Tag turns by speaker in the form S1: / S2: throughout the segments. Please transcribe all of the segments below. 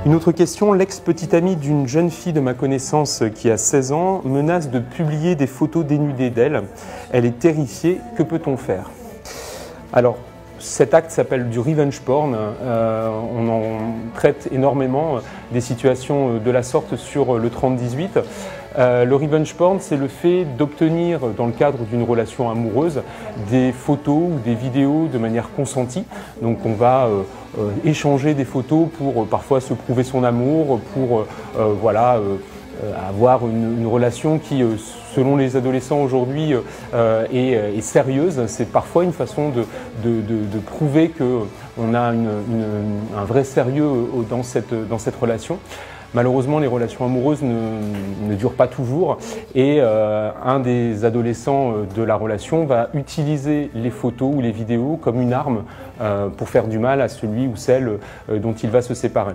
S1: Une autre question, l'ex-petite amie d'une jeune fille de ma connaissance qui a 16 ans menace de publier des photos dénudées d'elle. Elle est terrifiée, que peut-on faire? Alors, cet acte s'appelle du revenge porn. On en traite énormément des situations de la sorte sur le 30-18. Le revenge porn, c'est le fait d'obtenir, dans le cadre d'une relation amoureuse, des photos ou des vidéos de manière consentie. Donc on va échanger des photos pour parfois se prouver son amour, pour avoir une relation qui, selon les adolescents aujourd'hui, est sérieuse. C'est parfois une façon de prouver qu'on a un vrai sérieux dans cette relation. Malheureusement, les relations amoureuses ne durent pas toujours et un des adolescents de la relation va utiliser les photos ou les vidéos comme une arme pour faire du mal à celui ou celle dont il va se séparer.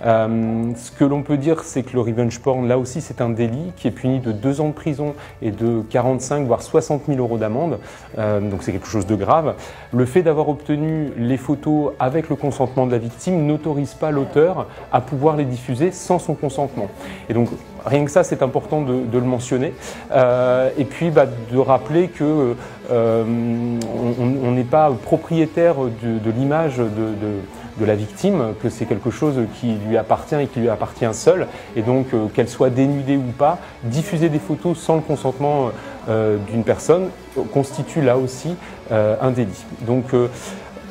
S1: Ce que l'on peut dire, c'est que le revenge porn, là aussi, c'est un délit qui est puni de 2 ans de prison et de 45 voire 60 000 € d'amende. Donc c'est quelque chose de grave. Le fait d'avoir obtenu les photos avec le consentement de la victime n'autorise pas l'auteur à pouvoir les diffuser sans son consentement. Et donc rien que ça, c'est important de le mentionner. Et puis de rappeler que on n'est pas propriétaire de l'image de la victime, que c'est quelque chose qui lui appartient et qui lui appartient seul, et donc qu'elle soit dénudée ou pas, diffuser des photos sans le consentement d'une personne constitue là aussi un délit. Donc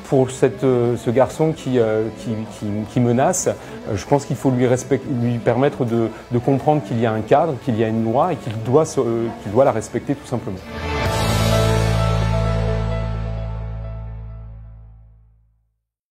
S1: pour ce garçon qui menace, je pense qu'il faut lui permettre de comprendre qu'il y a un cadre, qu'il y a une loi et qu'il doit la respecter tout simplement.